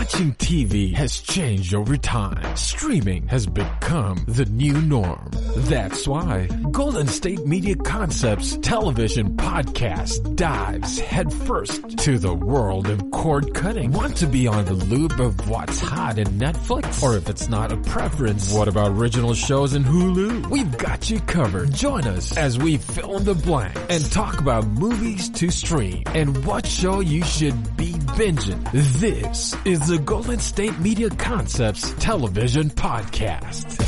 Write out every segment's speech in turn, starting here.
Watching TV has changed over time. Streaming has become the new norm. That's why Golden State Media Concepts television podcast dives headfirst to the world of cord cutting. Want to be on the loop of what's hot in Netflix? Or if it's not a preference, what about original shows in Hulu? We've got you covered. Join us as we fill in the blank and talk about movies to stream and what show you should be binging. This is the Golden State Media Concepts television podcast.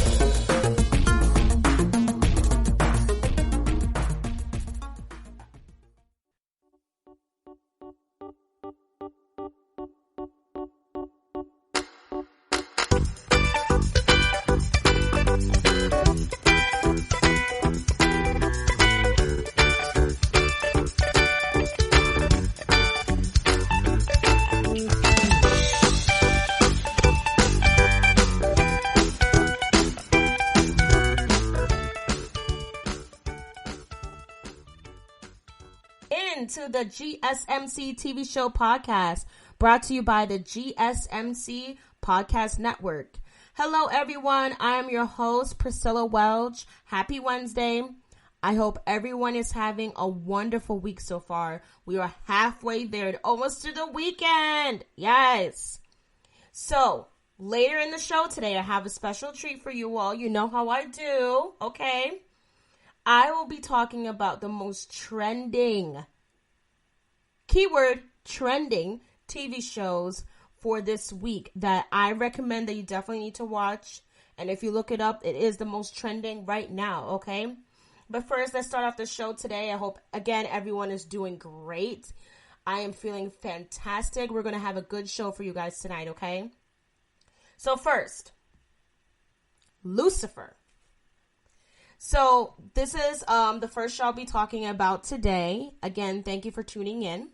To the GSMC TV show podcast, brought to you by the GSMC Podcast Network. Hello everyone, I am your host Priscilla Welch. Happy Wednesday. I hope everyone is having a wonderful week so far. We are halfway there, almost to the weekend. Yes. So later in the show today, I have a special treat for you all. You know how I do, okay? I will be talking about the most trending, keyword trending TV shows for this week that I recommend that you definitely need to watch. And if you look it up, it is the most trending right now, okay? But first, let's start off the show today. I hope, again, everyone is doing great. I am feeling fantastic. We're going to have a good show for you guys tonight, okay? So first, Lucifer. So this is the first show I'll be talking about today. Again, thank you for tuning in.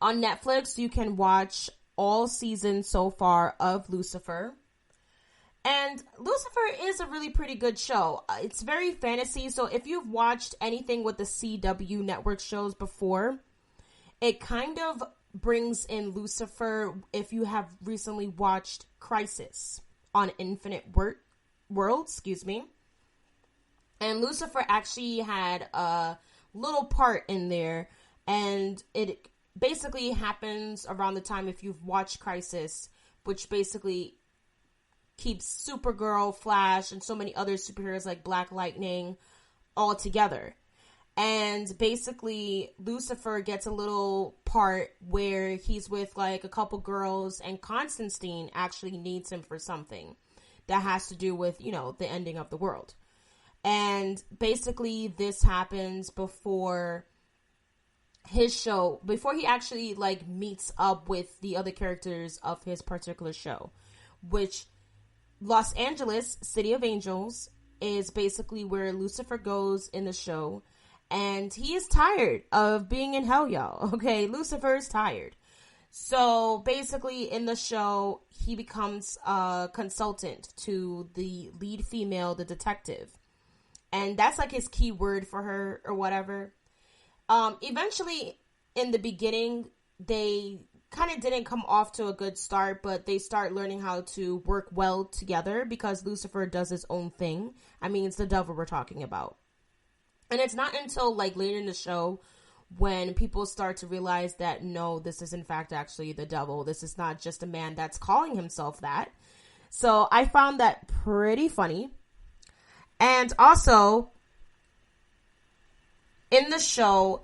On Netflix, you can watch all seasons so far of Lucifer. And Lucifer is a really pretty good show. It's very fantasy, so if you've watched anything with the CW network shows before, it kind of brings in Lucifer if you have recently watched Crisis on Infinite Worlds, And Lucifer actually had a little part in there, and it basically happens around the time if you've watched Crisis, which basically keeps Supergirl, Flash, and so many other superheroes like Black Lightning all together. And basically, Lucifer gets a little part where he's with like a couple girls, and Constantine actually needs him for something that has to do with, the ending of the world. And basically, this happens before his show, before he actually like meets up with the other characters of his particular show, which Los Angeles, City of Angels, is basically where Lucifer goes in the show. And he is tired of being in hell, y'all. Okay, Lucifer is tired. So basically in the show, he becomes a consultant to the lead female, the detective. And that's like his key word for her or whatever. Eventually, in the beginning, they kind of didn't come off to a good start, but they start learning how to work well together because Lucifer does his own thing. I mean, it's the devil we're talking about. And it's not until like later in the show when people start to realize that, no, this is in fact actually the devil. This is not just a man that's calling himself that. So I found that pretty funny. And also, in the show,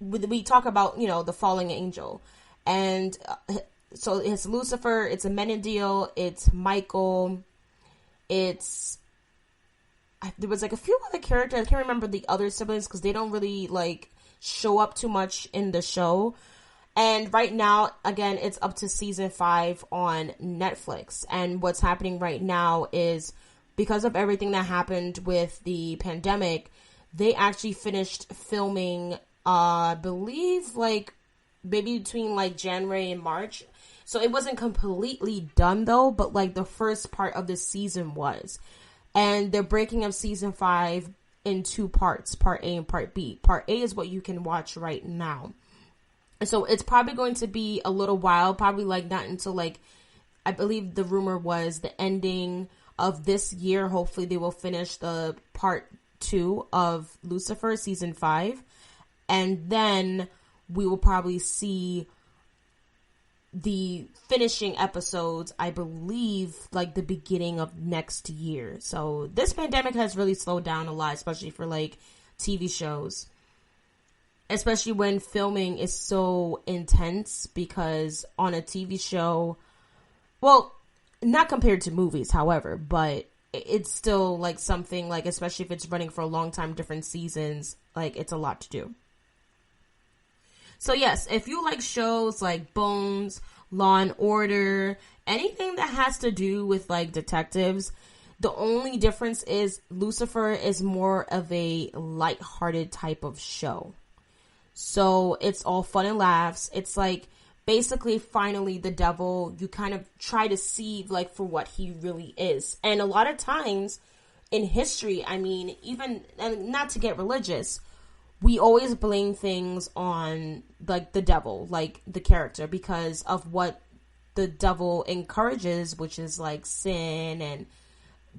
we talk about, the falling angel. And so it's Lucifer, it's Amenadiel, it's Michael, there was like a few other characters. I can't remember the other siblings because they don't really like show up too much in the show. And right now, again, it's up to season 5 on Netflix. And what's happening right now is because of everything that happened with the pandemic, they actually finished filming, I believe, like maybe between like January and March. So it wasn't completely done though, but like the first part of the season was. And they're breaking up season 5 in 2 parts, part A and part B. Part A is what you can watch right now. So it's probably going to be a little while, probably like not until like, I believe the rumor was the ending of this year. Hopefully they will finish the part 2 of Lucifer season 5. And then we will probably see the finishing episodes, I believe, like the beginning of next year. So this pandemic has really slowed down a lot, especially for like TV shows. Especially when filming is so intense, because on a TV show, well, not compared to movies, however, but it's still like something like, especially if it's running for a long time, different seasons, like it's a lot to do. So yes, if you like shows like Bones, Law and Order, anything that has to do with like detectives, the only difference is Lucifer is more of a lighthearted type of show. So it's all fun and laughs. It's like basically finally the devil, you kind of try to see like for what he really is. And a lot of times in history, I mean, even, and not to get religious, we always blame things on like the devil, like the character, because of what the devil encourages, which is like sin and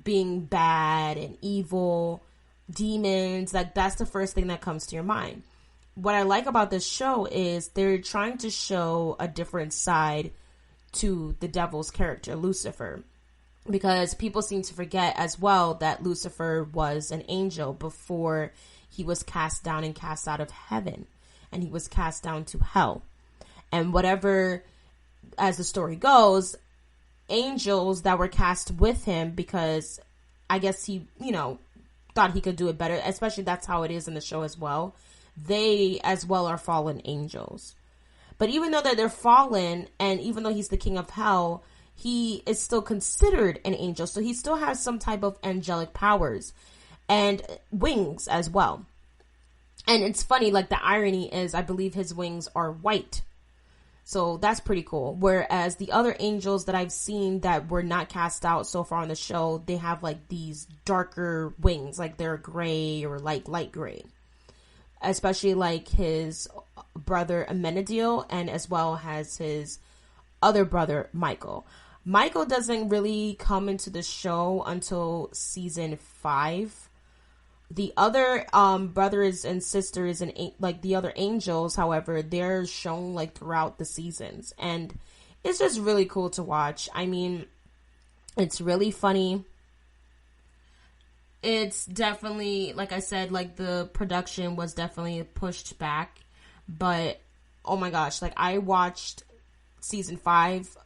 being bad and evil, demons. Like that's the first thing that comes to your mind. What I like about this show is they're trying to show a different side to the devil's character, Lucifer, because people seem to forget as well that Lucifer was an angel before he was cast down and cast out of heaven, and he was cast down to hell. And whatever, as the story goes, angels that were cast with him, because I guess he, you know, thought he could do it better, especially that's how it is in the show as well. They as well are fallen angels. But even though that they're fallen, and even though he's the king of hell, he is still considered an angel. So he still has some type of angelic powers and wings as well. And it's funny, like the irony is, I believe his wings are white. So that's pretty cool. Whereas the other angels that I've seen that were not cast out so far on the show, they have like these darker wings, like they're gray or like light gray. Especially like his brother Amenadiel, and as well as his other brother Michael. Michael doesn't really come into the show until season 5. The other brothers and sisters and like the other angels, however, they're shown like throughout the seasons, and it's just really cool to watch. I mean, it's really funny. It's definitely, like I said, like the production was definitely pushed back, but oh my gosh, like I watched season 5,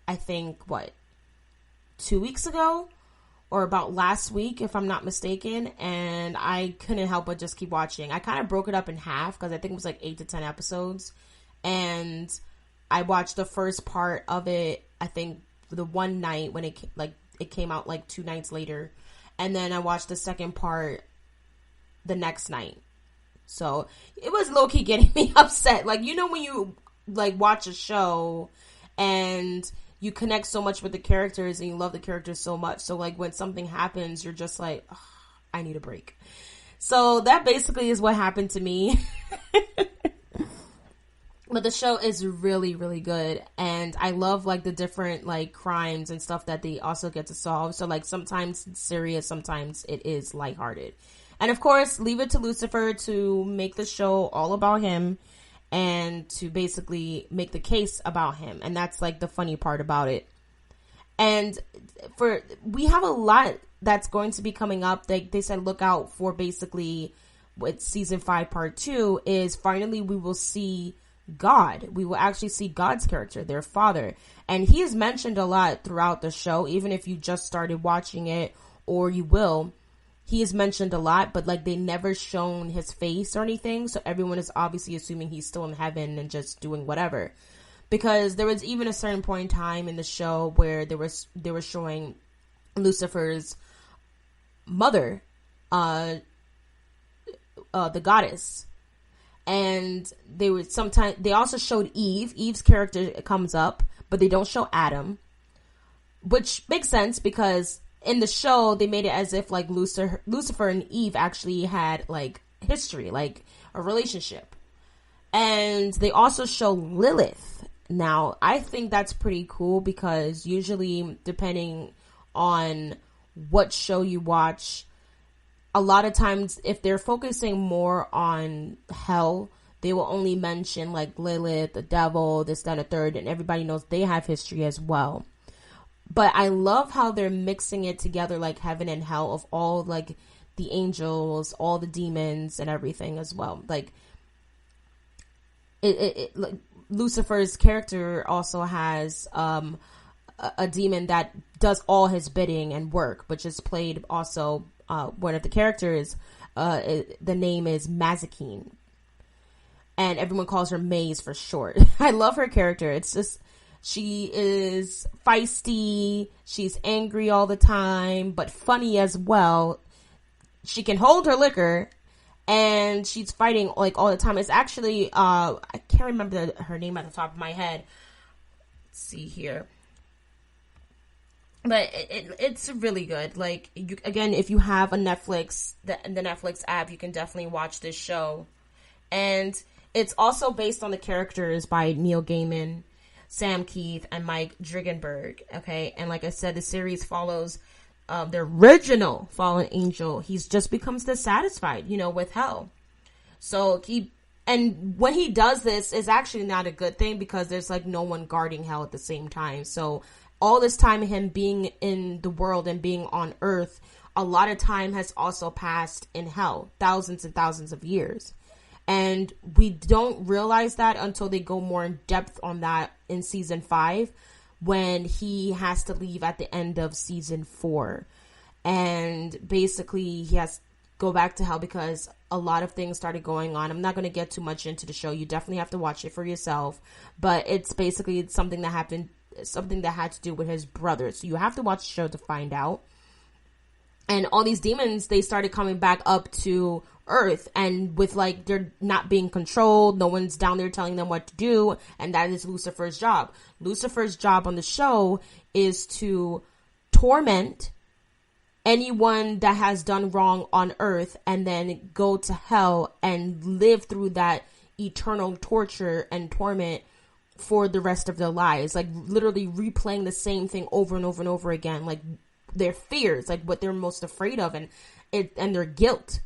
I think 2 weeks ago, or about last week, if I'm not mistaken, and I couldn't help but just keep watching. I kind of broke it up in half, because I think it was like 8 to 10 episodes, and I watched the first part of it, I think the one night when it came out like 2 nights later. And then I watched the second part the next night. So it was low-key getting me upset. Like, you know, when you like watch a show and you connect so much with the characters and you love the characters so much. So like when something happens, you're just like, oh, I need a break. So that basically is what happened to me. But the show is really, really good. And I love like the different like crimes and stuff that they also get to solve. So like sometimes it's serious, sometimes it is lighthearted. And of course, leave it to Lucifer to make the show all about him and to basically make the case about him. And that's like the funny part about it. And we have a lot that's going to be coming up. They said look out for basically with season 5 part 2 is finally we will see God. We will actually see God's character, their father. And he is mentioned a lot throughout the show, even if you just started watching it or you will. He is mentioned a lot, but like they never shown his face or anything. So everyone is obviously assuming he's still in heaven and just doing whatever. Because there was even a certain point in time in the show where they were showing Lucifer's mother, the goddess. And they also showed Eve. Eve's character comes up, but they don't show Adam, which makes sense because in the show they made it as if like Lucifer and Eve actually had like history, like a relationship. And they also show Lilith. Now, I think that's pretty cool because usually, depending on what show you watch, a lot of times if they're focusing more on hell, they will only mention like Lilith, the devil, this, that, and the third, and everybody knows they have history as well. But I love how they're mixing it together, like heaven and hell, of all like the angels, all the demons, and everything as well. Like like Lucifer's character also has a demon that does all his bidding and work, which is played also. One of the characters, the name is Mazikeen, and everyone calls her Maze for short. I love her character. It's just, she is feisty, she's angry all the time, but funny as well. She can hold her liquor, and she's fighting like all the time. It's actually, I can't remember her name at the top of my head. Let's see here. But it's really good. Like, again, if you have a Netflix, the Netflix app, you can definitely watch this show. And it's also based on the characters by Neil Gaiman, Sam Keith, and Mike Dringenberg. Okay, and like I said, the series follows the original fallen angel. He's just becomes dissatisfied, with hell. So and when he does this, it's actually not a good thing because there's like no one guarding hell at the same time. So all this time, him being in the world and being on Earth, a lot of time has also passed in hell, thousands and thousands of years. And we don't realize that until they go more in depth on that in season 5, when he has to leave at the end of season 4. And basically, he has to go back to hell because a lot of things started going on. I'm not going to get too much into the show. You definitely have to watch it for yourself. But it's basically something that happened. Something that had to do with his brother. So you have to watch the show to find out. And all these demons, they started coming back up to Earth, and with like, they're not being controlled. No one's down there telling them what to do. And that is Lucifer's job. Lucifer's job on the show is to torment anyone that has done wrong on Earth and then go to hell and live through that eternal torture and torment for the rest of their lives, like literally replaying the same thing over and over and over again, like their fears, like what they're most afraid of, and their guilt.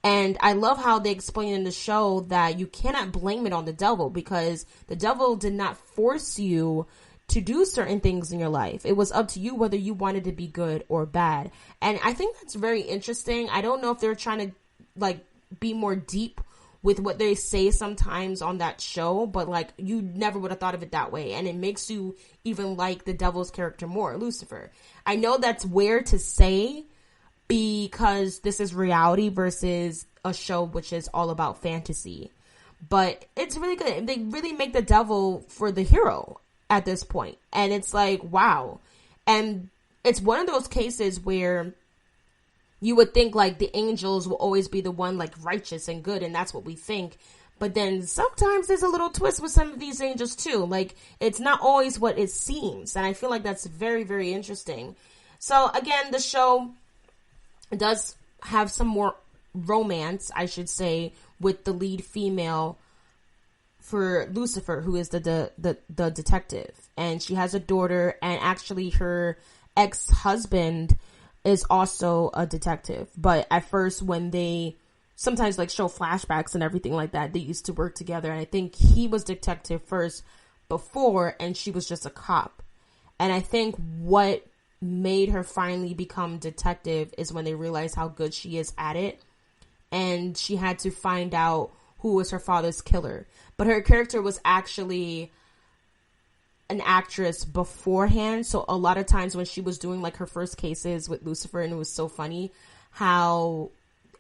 And I love how they explain in the show that you cannot blame it on the devil, because the devil did not force you to do certain things in your life. It was up to you whether you wanted to be good or bad. And I think that's very interesting. I don't know if they're trying to like be more deep with what they say sometimes on that show, but like, you never would have thought of it that way. And it makes you even like the devil's character more, Lucifer. I know that's weird to say because this is reality versus a show which is all about fantasy, but it's really good. They really make the devil for the hero at this point. And it's like, wow. And it's one of those cases where you would think like the angels will always be the one like righteous and good, and that's what we think. But then sometimes there's a little twist with some of these angels too. Like, it's not always what it seems. And I feel like that's very, very interesting. So again, the show does have some more romance, I should say, with the lead female for Lucifer, who is the detective. And she has a daughter, and actually her ex-husband is also a detective. But at first, when they sometimes like show flashbacks and everything like that, they used to work together. And I think he was detective first before, and she was just a cop. And I think what made her finally become detective is when they realized how good she is at it. And she had to find out who was her father's killer. But her character was actually an actress beforehand. So a lot of times when she was doing like her first cases with Lucifer, and it was so funny how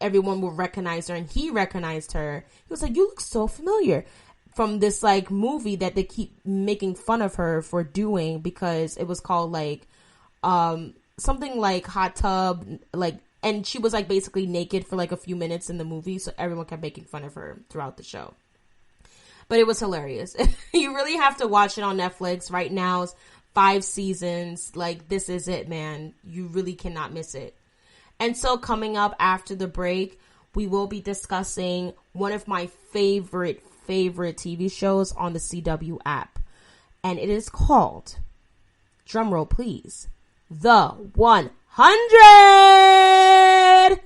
everyone would recognize her, and he recognized her. He was like, "You look so familiar," from this like movie that they keep making fun of her for doing, because it was called like something like Hot Tub, like, and she was like basically naked for like a few minutes in the movie, so everyone kept making fun of her throughout the show. But it was hilarious. You really have to watch it on Netflix right now. It's 5 seasons. Like, this is it, man. You really cannot miss it. And so coming up after the break, we will be discussing one of my favorite favorite TV shows on the CW app. And it is called, drumroll please, The 100!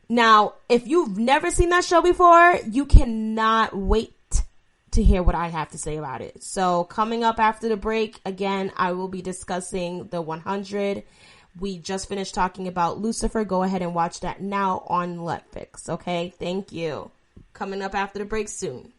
Now, if you've never seen that show before, you cannot wait to hear what I have to say about it. So coming up after the break, again, I will be discussing The 100. We just finished talking about Lucifer. Go ahead and watch that now on Netflix. Okay, thank you. Coming up after the break soon.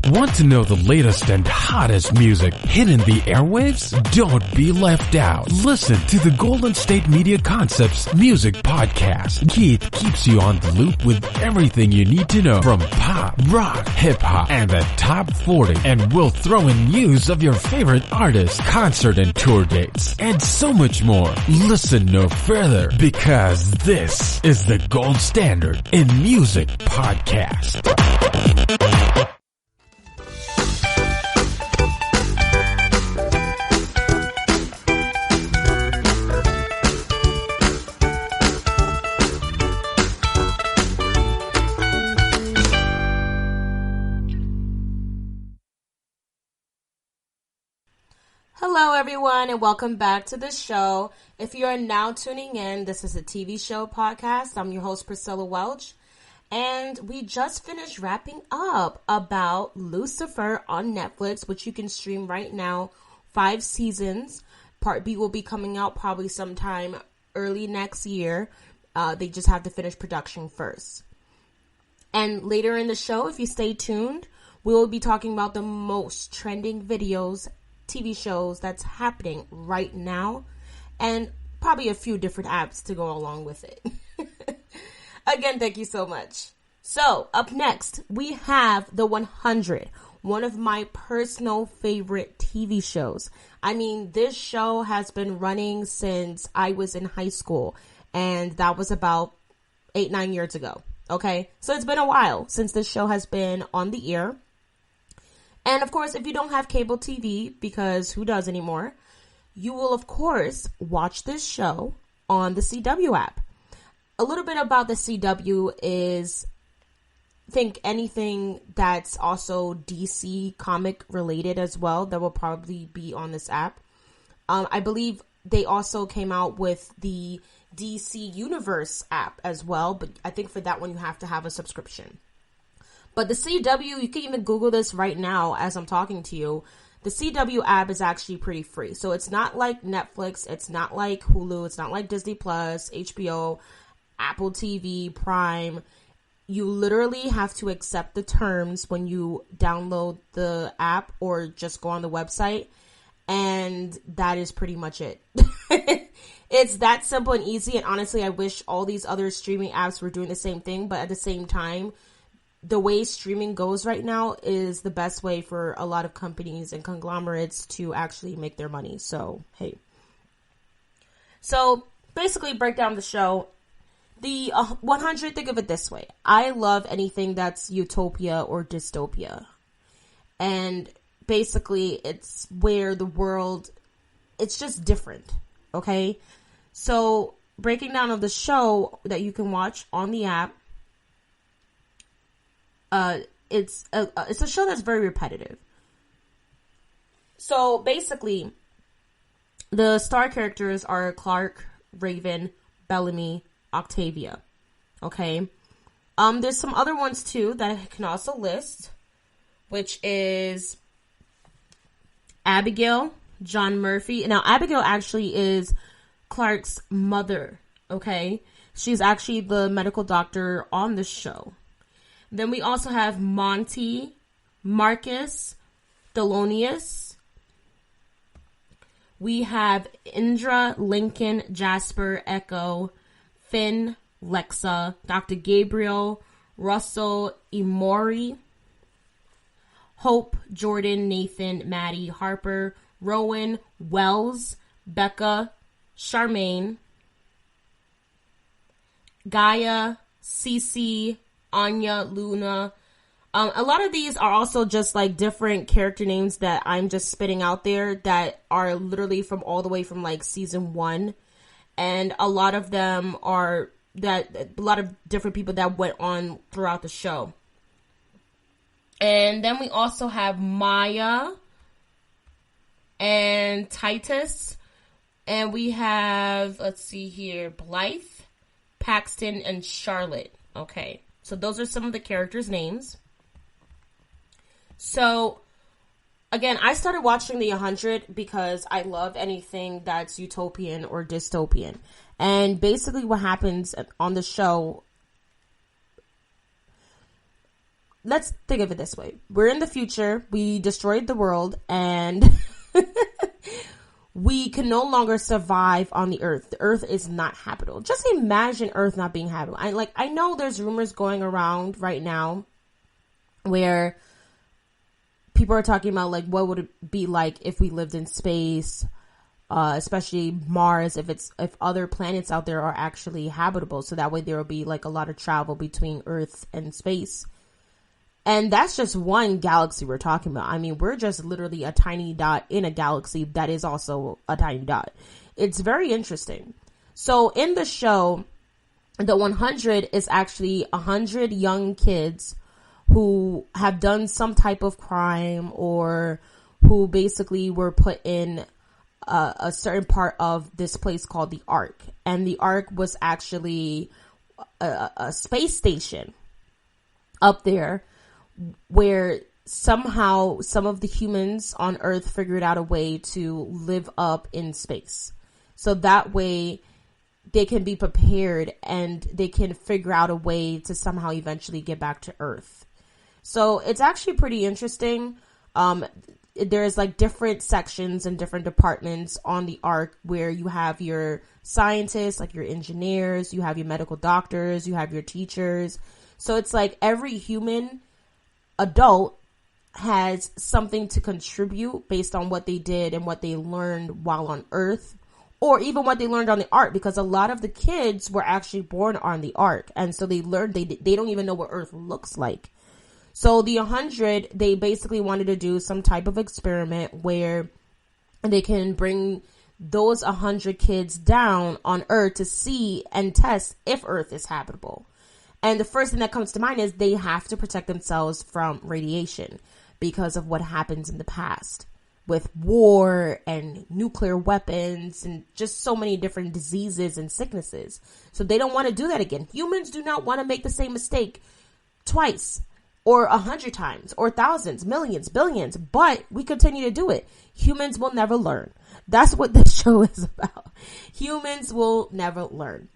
Want to know the latest and hottest music hitting the airwaves? Don't be left out. Listen to the Golden State Media Concepts Music Podcast. Keith keeps you on the loop with everything you need to know from pop, rock, hip-hop, and the top 40. And we'll throw in news of your favorite artists, concert and tour dates, and so much more. Listen no further, because this is the gold standard in music podcast. Hello everyone and welcome back to the show. If you are now tuning in, this is a TV show podcast. I'm your host Priscilla Welch, and we just finished wrapping up about Lucifer on Netflix, which you can stream right now. 5 seasons. Part B will be coming out probably sometime early next year. They just have to finish production first. And later in the show, if you stay tuned, we will be talking about the most trending videos, TV shows that's happening right now, and probably a few different apps to go along with it. Again, thank you so much. So, up next, we have The 100, one of my personal favorite TV shows. I mean, this show has been running since I was in high school, and that was about 8-9 years ago. Okay, so it's been a while since this show has been on the air. And of course, if you don't have cable TV, because who does anymore, you will of course watch this show on the CW app. A little bit about the CW is, think anything that's also DC comic related as well, that will probably be on this app. I believe they also came out with the DC Universe app as well, but I think for that one you have to have a subscription. But the CW, you can even Google this right now as I'm talking to you. The CW app is actually pretty free. So it's not like Netflix. It's not like Hulu. It's not like Disney Plus, HBO, Apple TV, Prime. You literally have to accept the terms when you download the app or just go on the website. And that is pretty much it. It's that simple and easy. And honestly, I wish all these other streaming apps were doing the same thing. But at the same time, the way streaming goes right now is the best way for a lot of companies and conglomerates to actually make their money. So, hey. So, basically, break down the show. The 100, think of it this way. I love anything that's utopia or dystopia. And basically, it's where the world, it's just different. Okay? So, breaking down of the show that you can watch on the app, it's a show that's very repetitive. So basically, the star characters are Clark, Raven, Bellamy, Octavia. Okay. There's some other ones too that I can also list, which is Abigail, John Murphy. Now, Abigail actually is Clark's mother. Okay. She's actually the medical doctor on the show. Then we also have Monty, Marcus, Thelonious. We have Indra, Lincoln, Jasper, Echo, Finn, Lexa, Dr. Gabriel, Russell, Imori, Hope, Jordan, Nathan, Maddie, Harper, Rowan, Wells, Becca, Charmaine, Gaia, Cece, Anya, Luna. A lot of these are also just like different character names that I'm just spitting out there that are literally from all the way from like season 1. And a lot of them are different people that went on throughout the show. And then we also have Maya and Titus. And we have, let's see here, Blythe, Paxton, and Charlotte. Okay, so those are some of the characters' names. So, again, I started watching The 100 because I love anything that's utopian or dystopian. And basically what happens on the show, let's think of it this way. We're in the future, we destroyed the world, and we can no longer survive on the earth. The earth is not habitable. Just imagine earth not being habitable. I know there's rumors going around right now where people are talking about, like, what would it be like if we lived in space, especially Mars, if other planets out there are actually habitable. So that way there will be, like, a lot of travel between Earth and space. And that's just one galaxy we're talking about. I mean, we're just literally a tiny dot in a galaxy that is also a tiny dot. It's very interesting. So in the show, the 100 is actually 100 young kids who have done some type of crime or who basically were put in a certain part of this place called the Ark. And the Ark was actually a space station up there where somehow some of the humans on Earth figured out a way to live up in space. So that way they can be prepared and they can figure out a way to somehow eventually get back to Earth. So it's actually pretty interesting. There's like different sections and different departments on the Ark where you have your scientists, like your engineers, you have your medical doctors, you have your teachers. So it's like every human adult has something to contribute based on what they did and what they learned while on Earth, or even what they learned on the Ark, because a lot of the kids were actually born on the Ark, and so they learned they don't even know what Earth looks like. So the 100, they basically wanted to do some type of experiment where they can bring those 100 kids down on Earth to see and test if Earth is habitable. And the first thing that comes to mind is they have to protect themselves from radiation because of what happens in the past with war and nuclear weapons and just so many different diseases and sicknesses. So they don't want to do that again. Humans do not want to make the same mistake twice or 100 times or thousands, millions, billions, but we continue to do it. Humans will never learn. That's what this show is about. Humans will never learn.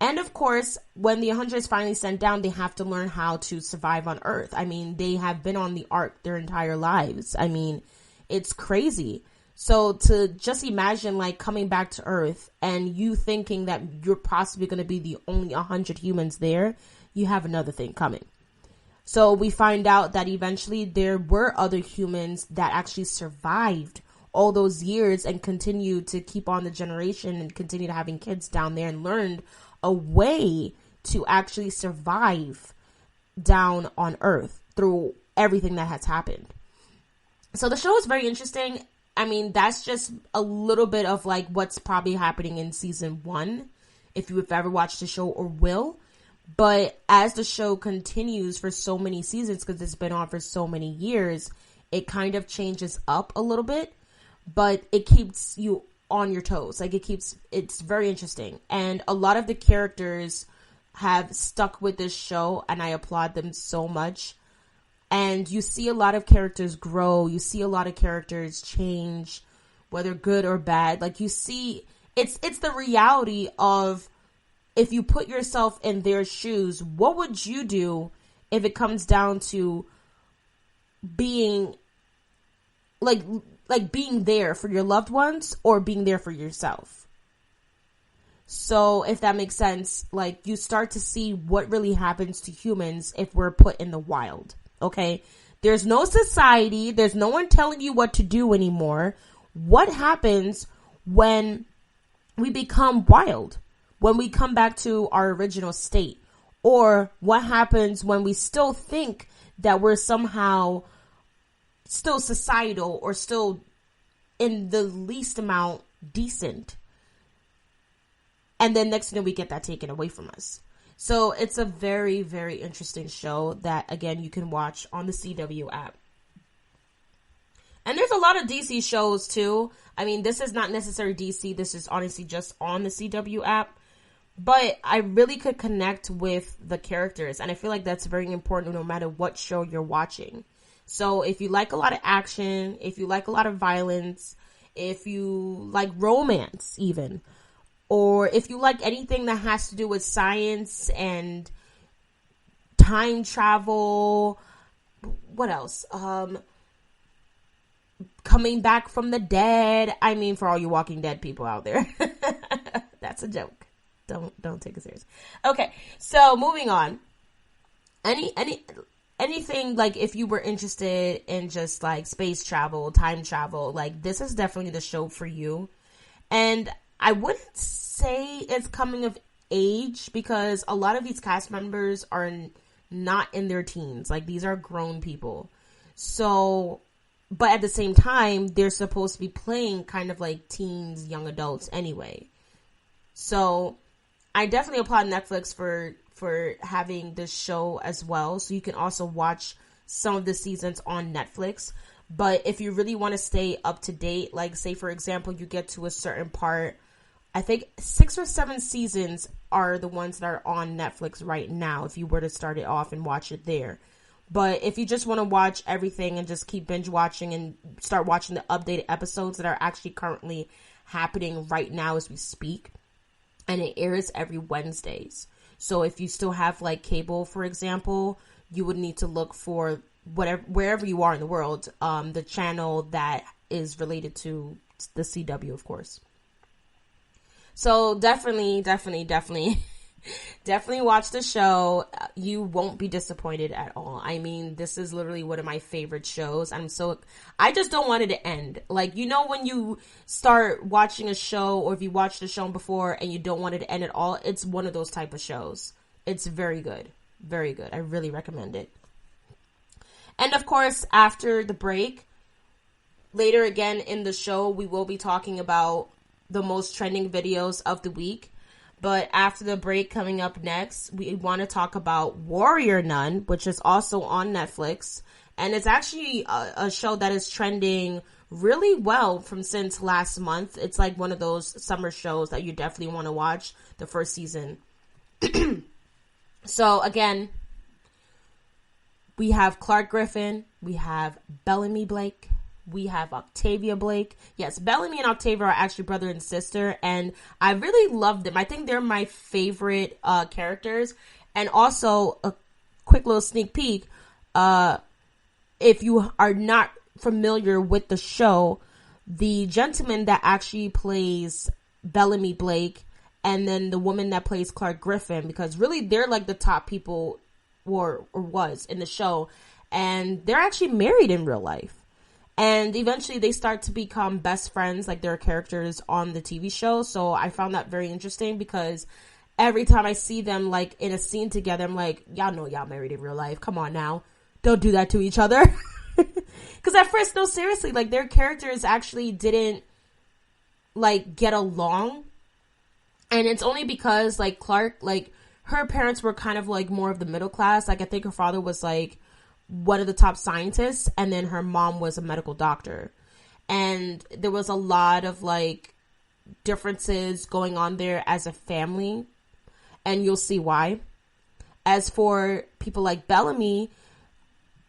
And of course, when the 100 is finally sent down, they have to learn how to survive on Earth. I mean, they have been on the Ark their entire lives. I mean, it's crazy. So to just imagine like coming back to Earth and you thinking that you're possibly going to be the only 100 humans there, you have another thing coming. So we find out that eventually there were other humans that actually survived all those years and continued to keep on the generation and continue to having kids down there and learned a way to actually survive down on Earth through everything that has happened. So the show is very interesting. I mean, that's just a little bit of like what's probably happening in season 1, if you've ever watched the show or will. But as the show continues for so many seasons, because it's been on for so many years, it kind of changes up a little bit, but it keeps you on your toes. Like it's very interesting. And a lot of the characters have stuck with this show and I applaud them so much. And you see a lot of characters grow. You see a lot of characters change, whether good or bad. Like you see, it's the reality of if you put yourself in their shoes, what would you do if it comes down to being like being there for your loved ones or being there for yourself? So if that makes sense, like you start to see what really happens to humans if we're put in the wild. Okay. There's no society. There's no one telling you what to do anymore. What happens when we become wild? When we come back to our original state? Or what happens when we still think that we're somehow still societal or still in the least amount decent? And then next thing we get that taken away from us. So it's a very, very interesting show that, again, you can watch on the CW app. And there's a lot of DC shows, too. I mean, this is not necessarily DC. This is honestly just on the CW app. But I really could connect with the characters. And I feel like that's very important no matter what show you're watching. So if you like a lot of action, if you like a lot of violence, if you like romance even, or if you like anything that has to do with science and time travel, what else? Coming back from the dead. I mean, for all you Walking Dead people out there. That's a joke. Don't take it serious. Okay, so moving on. Anything, like, if you were interested in just, like, space travel, time travel, like, this is definitely the show for you. And I wouldn't say it's coming of age, because a lot of these cast members are not in their teens. Like, these are grown people. So, but at the same time, they're supposed to be playing kind of like teens, young adults anyway. So, I definitely applaud Netflix for having this show as well. So you can also watch some of the seasons on Netflix. But if you really want to stay up to date, like, say, for example, you get to a certain part, I think 6 or 7 seasons are the ones that are on Netflix right now, if you were to start it off and watch it there. But if you just want to watch everything and just keep binge watching and start watching the updated episodes that are actually currently happening right now as we speak, and it airs every Wednesdays. So if you still have, like, cable, for example, you would need to look for wherever you are in the world, the channel that is related to the CW, of course. So definitely watch the show. You won't be disappointed at all. I mean, this is literally one of my favorite shows. I just don't want it to end. Like, you know, when you start watching a show, or if you watched a show before and you don't want it to end at all, it's one of those type of shows. It's very good. Very good. I really recommend it. And of course, after the break, later again in the show, we will be talking about the most trending videos of the week. But after the break, coming up next, we want to talk about Warrior Nun, which is also on Netflix. And it's actually a show that is trending really well since last month. It's like one of those summer shows that you definitely want to watch, the first season. So again, we have Clark Griffin, we have Bellamy Blake, we have Octavia Blake. Yes, Bellamy and Octavia are actually brother and sister, and I really love them. I think they're my favorite characters. And also, a quick little sneak peek, if you are not familiar with the show, the gentleman that actually plays Bellamy Blake, and then the woman that plays Clark Griffin, because really they're like the top people or was in the show, and they're actually married in real life. And eventually they start to become best friends, like their characters on the TV show. So I found that very interesting, because every time I see them, like, in a scene together, I'm like, y'all know y'all married in real life. Come on now. Don't do that to each other. Because at first, no, seriously, like, their characters actually didn't, like, get along. And it's only because, like, Clark, like, her parents were kind of, like, more of the middle class. Like, I think her father was, like, one of the top scientists, and then her mom was a medical doctor. And there was a lot of, like, differences going on there as a family, and you'll see why. As for people like Bellamy,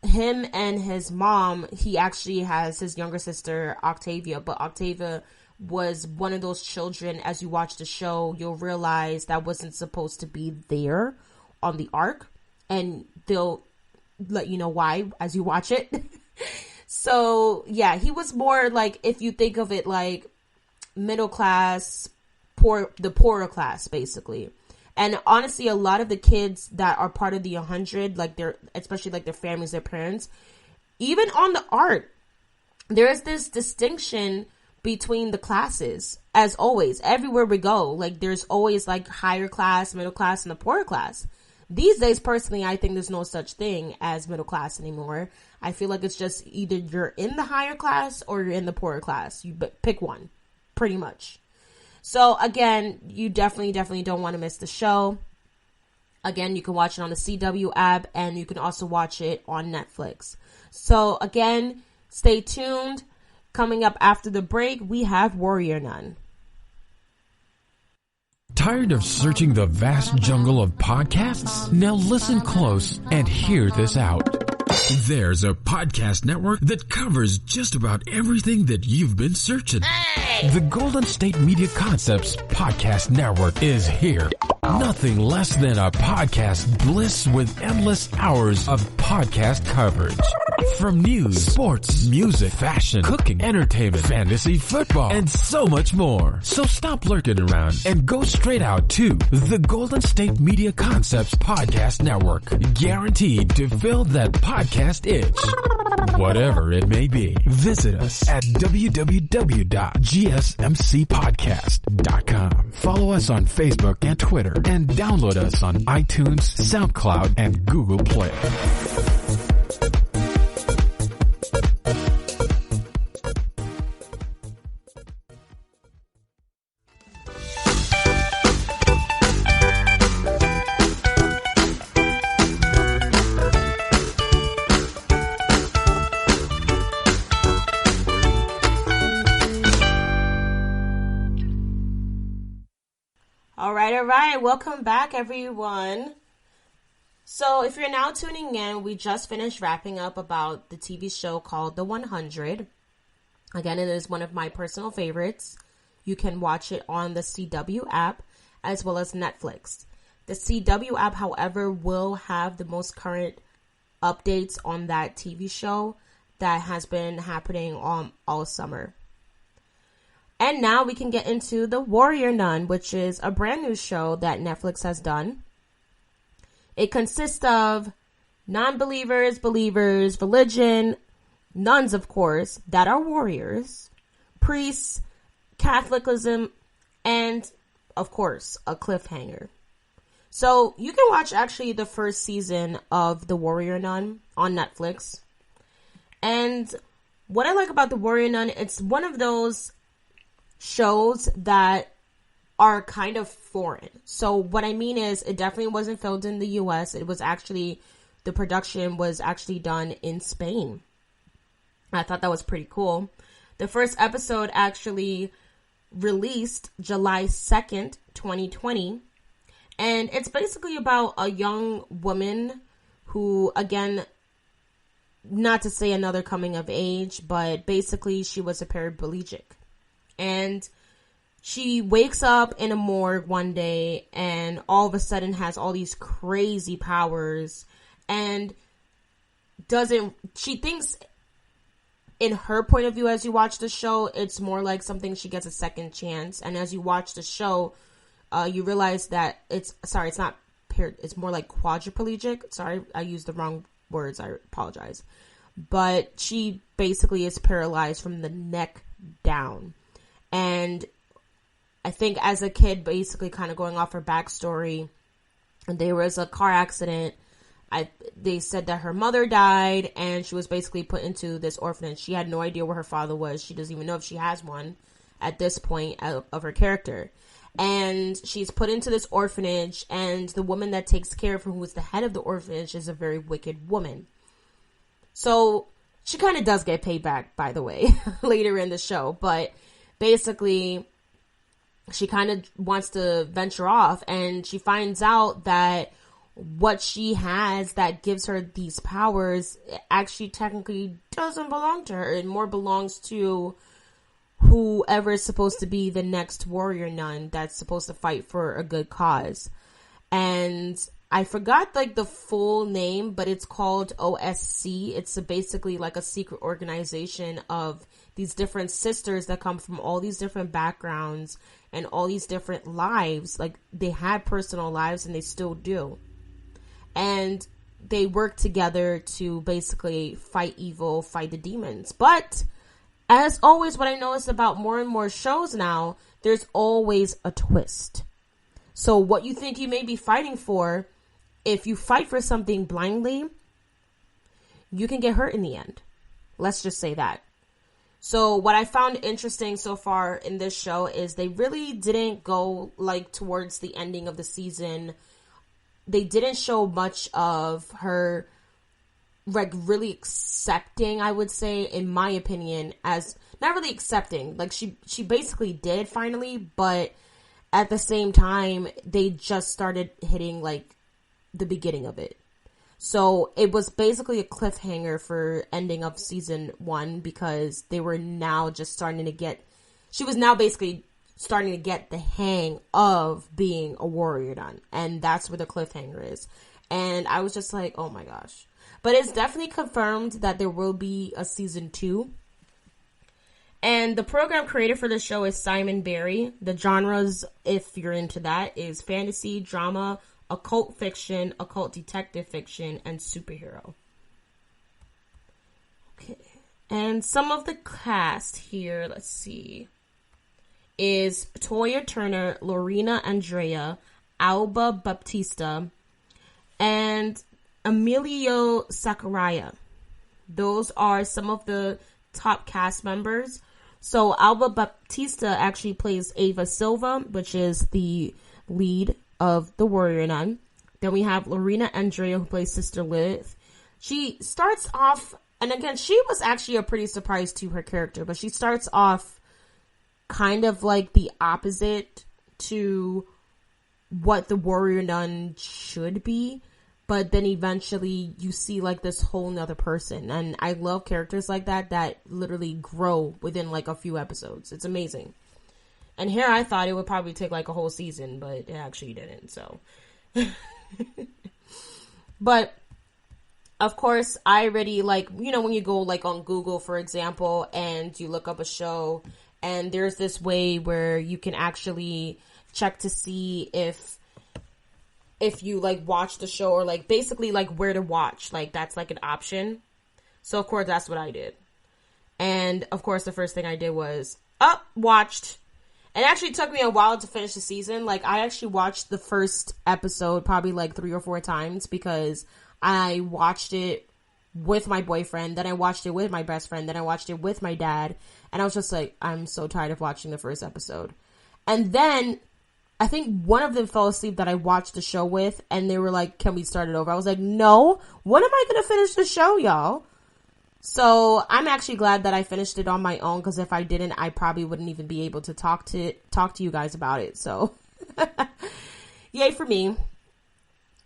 him and his mom, he actually has his younger sister Octavia, but Octavia was one of those children, as you watch the show, you'll realize that wasn't supposed to be there on the arc, and they'll let you know why as you watch it. So yeah, he was more like, if you think of it like middle class, the poorer class, basically. And honestly, a lot of the kids that are part of the 100, like especially like their families, their parents, even on the art, there is this distinction between the classes. As always, everywhere we go, like, there's always like higher class, middle class, and the poorer class. These days, personally, I think there's no such thing as middle class anymore. I feel like it's just either you're in the higher class or you're in the poorer class. You pick one, pretty much. So again, you definitely don't want to miss the show. Again, you can watch it on the CW app, and you can also watch it on Netflix. So again, stay tuned. Coming up after the break, we have Warrior Nun. Tired of searching the vast jungle of podcasts? Now listen close and hear this out. There's a podcast network that covers just about everything that you've been searching. Hey! The Golden State Media Concepts Podcast Network is here. Nothing less than a podcast bliss with endless hours of podcast coverage. From news, sports, music, fashion, cooking, entertainment, fantasy, football, and so much more. So stop lurking around and go straight out to the Golden State Media Concepts Podcast Network. Guaranteed to fill that podcast itch. Whatever it may be. Visit us at www.gsmcpodcast.com. Follow us on Facebook and Twitter, and download us on iTunes, SoundCloud, and Google Play. All right. Welcome back, everyone. So if you're now tuning in, we just finished wrapping up about the TV show called The 100. Again, it is one of my personal favorites. You can watch it on the CW app as well as Netflix. The CW app, however, will have the most current updates on that TV show that has been happening all summer. And now we can get into The Warrior Nun, which is a brand new show that Netflix has done. It consists of non-believers, believers, religion, nuns, of course, that are warriors, priests, Catholicism, and, of course, a cliffhanger. So you can watch actually the first season of The Warrior Nun on Netflix. And what I like about The Warrior Nun, it's one of those shows that are kind of foreign. So what I mean is, it definitely wasn't filmed in the US. It was actually, the production was actually done in Spain. I thought that was pretty cool. The first episode actually released July 2nd, 2020. And it's basically about a young woman who, again, not to say another coming of age, but basically she was a paraplegic. And she wakes up in a morgue one day and all of a sudden has all these crazy powers, and she thinks, in her point of view, as you watch the show, it's more like something she gets a second chance. And as you watch the show, you realize that it's more like quadriplegic. Sorry, I used the wrong words. I apologize. But she basically is paralyzed from the neck down. And I think as a kid, basically kind of going off her backstory, there was a car accident. They said that her mother died and she was basically put into this orphanage. She had no idea where her father was. She doesn't even know if she has one at this point of her character. And she's put into this orphanage, and the woman that takes care of her, who is the head of the orphanage, is a very wicked woman. So she kind of does get paid back, by the way, later in the show. But basically, she kind of wants to venture off, and she finds out that what she has that gives her these powers actually technically doesn't belong to her. It more belongs to whoever is supposed to be the next warrior nun that's supposed to fight for a good cause. And I forgot the full name, but it's called OSC. It's basically like a secret organization of these different sisters that come from all these different backgrounds and all these different lives. Like, they had personal lives and they still do. And they work together to basically fight evil, fight the demons. But as always, what I notice about more and more shows now, there's always a twist. So what you think you may be fighting for, if you fight for something blindly, you can get hurt in the end. Let's just say that. So what I found interesting so far in this show is they really didn't go like towards the ending of the season. They didn't show much of her like really accepting, I would say, in my opinion, as not really accepting. Like she basically did finally, but at the same time, they just started hitting like the beginning of it. So it was basically a cliffhanger for ending of season 1 because they were now just starting to get, she was now basically starting to get the hang of being a warrior nun. And that's where the cliffhanger is. And I was just like, oh my gosh. But it's definitely confirmed that there will be a season 2. And the program creator for the show is Simon Barry. The genres, if you're into that, is fantasy, drama, occult fiction, occult detective fiction, and superhero. Okay. And some of the cast here, let's see, is Toya Turner, Lorena Andrea, Alba Baptista, and Emilio Sakurai. Those are some of the top cast members. So Alba Baptista actually plays Ava Silva, which is the lead of the Warrior Nun. Then we have Lorena Andrea, who plays Sister Lilith. She starts off, and again, she was actually a pretty surprise to her character, but she starts off kind of like the opposite to what the Warrior Nun should be. But then eventually you see like this whole nother person. And I love characters like that literally grow within like a few episodes. It's amazing. And here I thought it would probably take like a whole season, but it actually didn't. So, but of course I already like, you know, when you go like on Google, for example, and you look up a show and there's this way where you can actually check to see if you like watch the show or like basically like where to watch, like that's like an option. So of course that's what I did. And of course the first thing I did was watched. It actually took me a while to finish the season. Like I actually watched the first episode probably like 3 or 4 times because I watched it with my boyfriend, then I watched it with my best friend, then I watched it with my dad, and I was just like, I'm so tired of watching the first episode. And then I think one of them fell asleep that I watched the show with, and they were like, can we start it over? I was like, no, when am I going to finish the show, y'all? So I'm actually glad that I finished it on my own, because if I didn't, I probably wouldn't even be able to talk to you guys about it. So yay for me.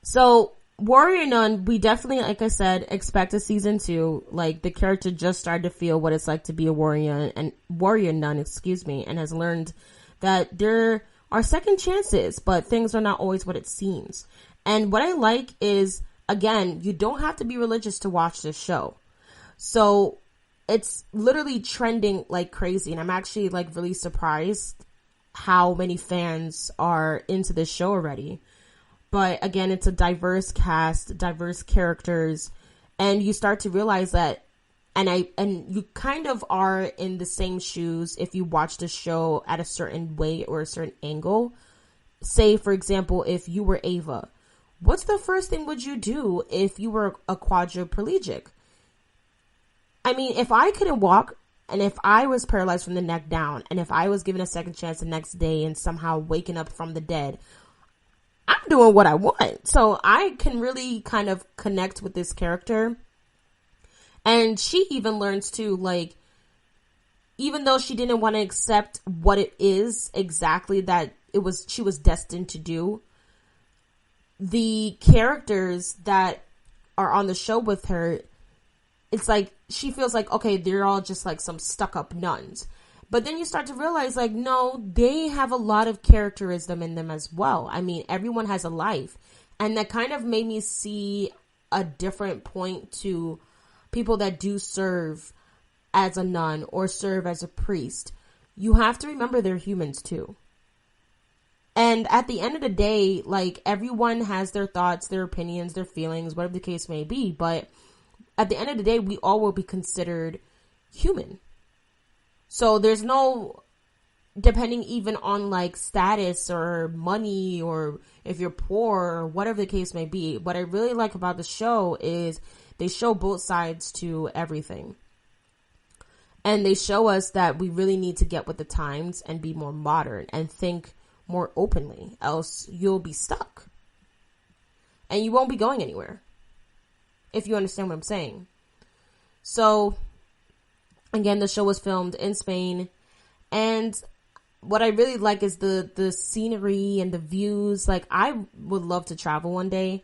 So Warrior Nun, we definitely, like I said, expect a season 2. Like the character just started to feel what it's like to be a warrior nun, and has learned that there are second chances, but things are not always what it seems. And what I like is, again, you don't have to be religious to watch this show. So it's literally trending like crazy. And I'm actually like really surprised how many fans are into this show already. But again, it's a diverse cast, diverse characters. And you start to realize that, and you kind of are in the same shoes if you watch the show at a certain way or a certain angle. Say, for example, if you were Ava, what's the first thing would you do if you were a quadriplegic? I mean, if I couldn't walk, and if I was paralyzed from the neck down, and if I was given a second chance the next day and somehow waking up from the dead, I'm doing what I want. So I can really kind of connect with this character. And she even learns too, like, even though she didn't want to accept what it is exactly that she was destined to do, the characters that are on the show with her, it's like, she feels like, okay, they're all just like some stuck-up nuns. But then you start to realize, like, no, they have a lot of characterism in them as well. I mean, everyone has a life. And that kind of made me see a different point to people that do serve as a nun or serve as a priest. You have to remember they're humans too. And at the end of the day, like, everyone has their thoughts, their opinions, their feelings, whatever the case may be. But at the end of the day, we all will be considered human. So there's no, depending even on like status or money or if you're poor or whatever the case may be. What I really like about the show is they show both sides to everything. And they show us that we really need to get with the times and be more modern and think more openly, else you'll be stuck. And you won't be going anywhere, if you understand what I'm saying. So, again, the show was filmed in Spain. And what I really like is the scenery and the views. Like, I would love to travel one day.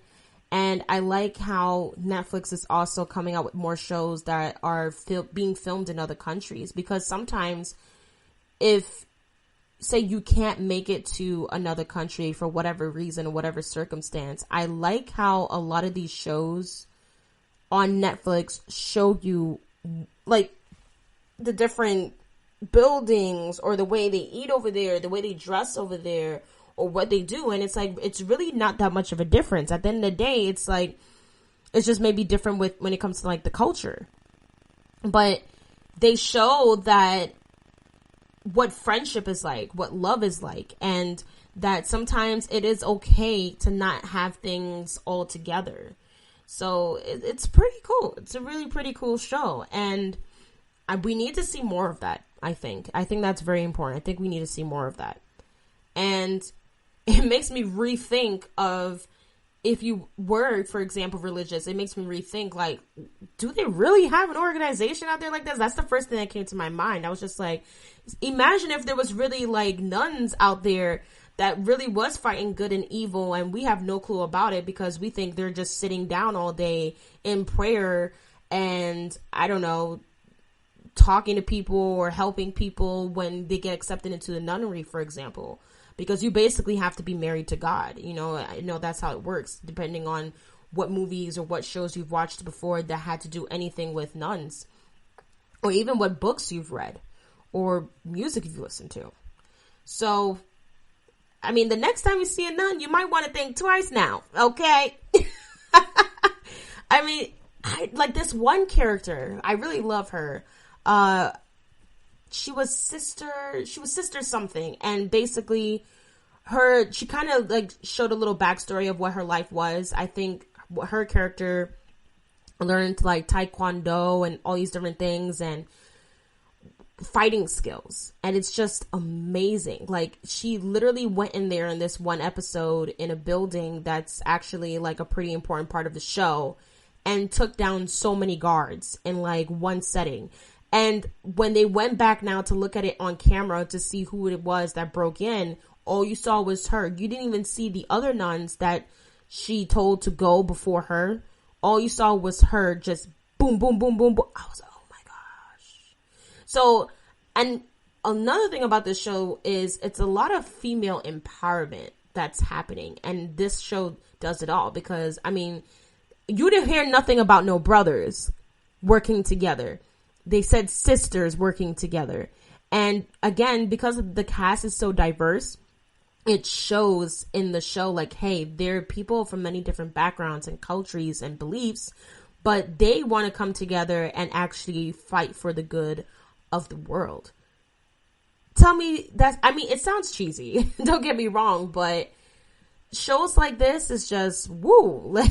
And I like how Netflix is also coming out with more shows that are being filmed in other countries. Because sometimes if, say, you can't make it to another country for whatever reason or whatever circumstance, I like how a lot of these shows on Netflix show you, like, the different buildings or the way they eat over there, the way they dress over there, or what they do. And it's like, it's really not that much of a difference. At the end of the day, it's like, it's just maybe different when it comes to like the culture. But they show that what friendship is like, what love is like, and that sometimes it is okay to not have things all together. So it's pretty cool. It's a really pretty cool show. And we need to see more of that, I think. I think that's very important. I think we need to see more of that. And it makes me rethink of, if you were, for example, religious, it makes me rethink, like, do they really have an organization out there like this? That's the first thing that came to my mind. I was just like, imagine if there was really, like, nuns out there that really was fighting good and evil, and we have no clue about it because we think they're just sitting down all day in prayer and, I don't know, talking to people or helping people when they get accepted into the nunnery, for example. Because you basically have to be married to God. You know, I know that's how it works, depending on what movies or what shows you've watched before that had to do anything with nuns. Or even what books you've read. Or music you've listened to. So, I mean, the next time you see a nun, you might want to think twice now. Okay? I mean, like this one character, I really love her. She was sister something, and basically she kind of like showed a little backstory of what her life was. I think her character learned like taekwondo and all these different things and fighting skills, and it's just amazing. Like, she literally went in there in this one episode in a building that's actually like a pretty important part of the show and took down so many guards in like one setting. And when they went back now to look at it on camera to see who it was that broke in, all you saw was her. You didn't even see the other nuns that she told to go before her. All you saw was her just boom, boom, boom, boom, boom. I was like, oh my gosh. So, and another thing about this show is it's a lot of female empowerment that's happening. And this show does it all because, I mean, you didn't hear nothing about no brothers working together. They said sisters working together. And again, because the cast is so diverse, it shows in the show like, hey, there are people from many different backgrounds and cultures and beliefs, but they want to come together and actually fight for the good of the world. Tell me that, I mean, it sounds cheesy. Don't get me wrong, but shows like this is just woo.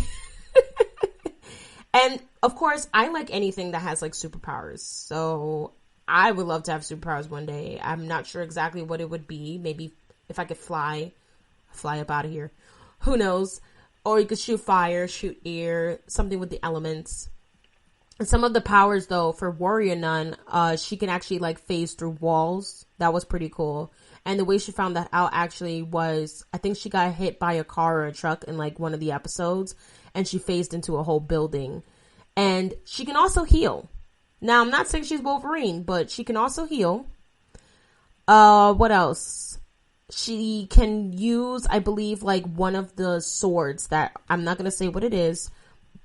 And of course, I like anything that has like superpowers. So I would love to have superpowers one day. I'm not sure exactly what it would be. Maybe if I could fly up out of here. Who knows? Or you could shoot fire, shoot air, something with the elements. And some of the powers though, for Warrior Nun, she can actually like phase through walls. That was pretty cool. And the way she found that out actually was, I think she got hit by a car or a truck in like one of the episodes. And she phased into a whole building. And she can also heal. Now, I'm not saying she's Wolverine, but she can also heal. What else? She can use, I believe, like one of the swords that, I'm not going to say what it is.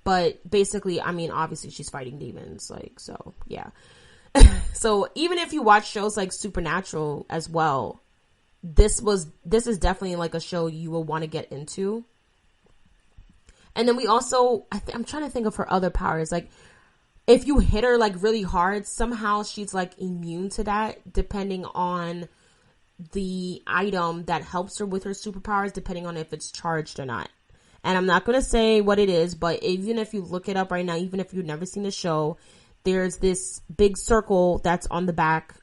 But basically, I mean, obviously she's fighting demons. Like, so, yeah. So even if you watch shows like Supernatural as well, this is definitely like a show you will want to get into. And then we also, I'm trying to think of her other powers. Like, if you hit her, like, really hard, somehow she's, like, immune to that, depending on the item that helps her with her superpowers, depending on if it's charged or not. And I'm not going to say what it is, but even if you look it up right now, even if you've never seen the show, there's this big circle that's on her back.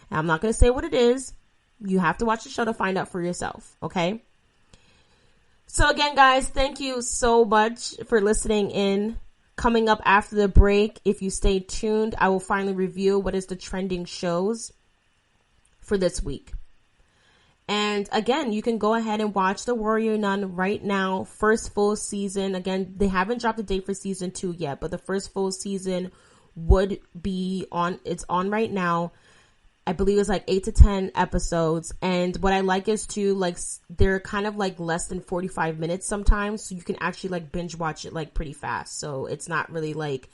And I'm not going to say what it is. You have to watch the show to find out for yourself. Okay. So again, guys, thank you so much for listening in. Coming up after the break, if you stay tuned, I will finally review what is the trending shows for this week. And again, you can go ahead and watch The Warrior Nun right now. First full season. Again, they haven't dropped a date for season 2 yet, but the first full season would be on. It's on right now. I believe it's like 8 to 10 episodes. And what I like is too, like, they're kind of like less than 45 minutes sometimes. So you can actually like binge watch it like pretty fast. So it's not really like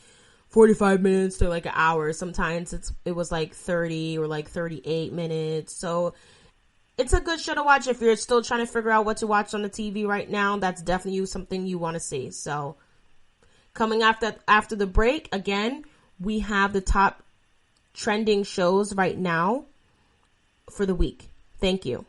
45 minutes to like an hour. Sometimes it was like 30 or like 38 minutes. So it's a good show to watch if you're still trying to figure out what to watch on the TV right now. That's definitely something you want to see. So coming after the break, again, we have the top trending shows right now for the week. Thank you.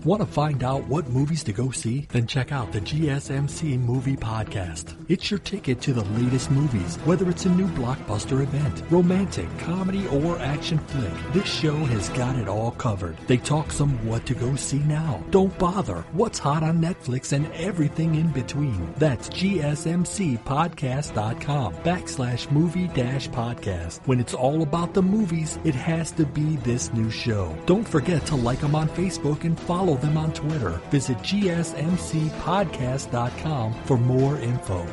Want to find out what movies to go see? Then check out the GSMC Movie Podcast. It's your ticket to the latest movies, whether it's a new blockbuster event, romantic, comedy, or action flick. This show has got it all covered. They talk some what to go see now. Don't bother. What's hot on Netflix and everything in between. That's GSMCpodcast.com/movie-podcast. When it's all about the movies, it has to be this new show. Don't forget to like them on Facebook and follow them on Twitter. Visit GSMCpodcast.com for more info.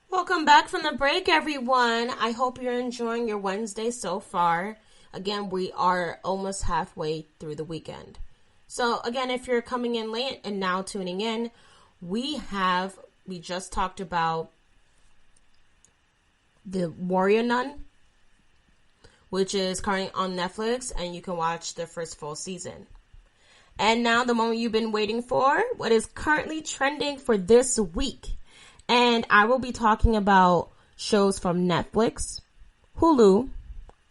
Welcome back from the break, everyone. I hope you're enjoying your Wednesday so far. Again, we are almost halfway through the weekend. So again, if you're coming in late and now tuning in, we just talked about the Warrior Nun, which is currently on Netflix, and you can watch the first full season. And now the moment you've been waiting for, what is currently trending for this week. And I will be talking about shows from Netflix, Hulu,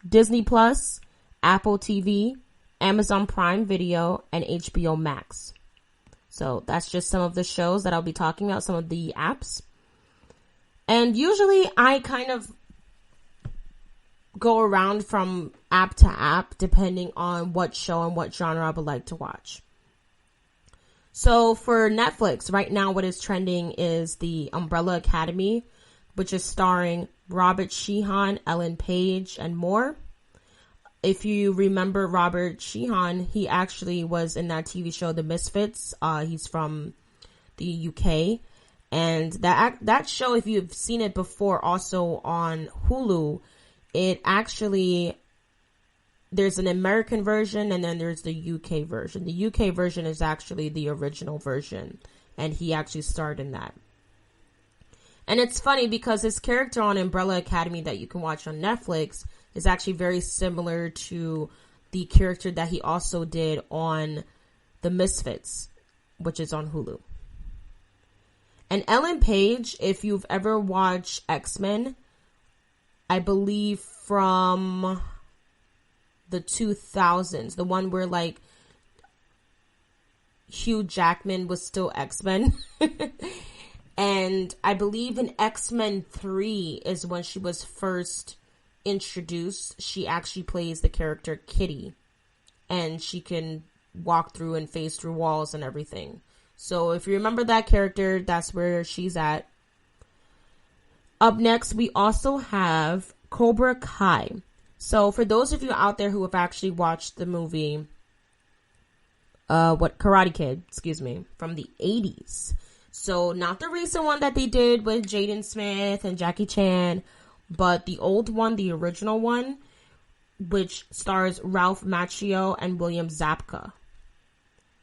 Disney Plus, Apple TV, Amazon Prime Video, and HBO Max. So that's just some of the shows that I'll be talking about, some of the apps. And usually I kind of go around from app to app depending on what show and what genre I would like to watch. So for Netflix, right now what is trending is The Umbrella Academy, which is starring Robert Sheehan, Ellen Page, and more. If you remember Robert Sheehan, he actually was in that TV show, The Misfits. He's from the UK. And that show, if you've seen it before, also on Hulu, it actually... There's an American version and then there's the UK version. The UK version is actually the original version, and he actually starred in that. And it's funny because his character on Umbrella Academy that you can watch on Netflix is actually very similar to the character that he also did on The Misfits, which is on Hulu. And Ellen Page, if you've ever watched X-Men, I believe from the 2000s, the one where like Hugh Jackman was still X-Men. And I believe in X-Men 3 is when she was first introduced. She actually plays the character Kitty, and she can walk through and phase through walls and everything. So if you remember that character, that's where she's at. Up next, we also have Cobra Kai. So for those of you out there who have actually watched the movie, Karate Kid, from the 80s. So not the recent one that they did with Jaden Smith and Jackie Chan, but the old one, the original one, which stars Ralph Macchio and William Zabka.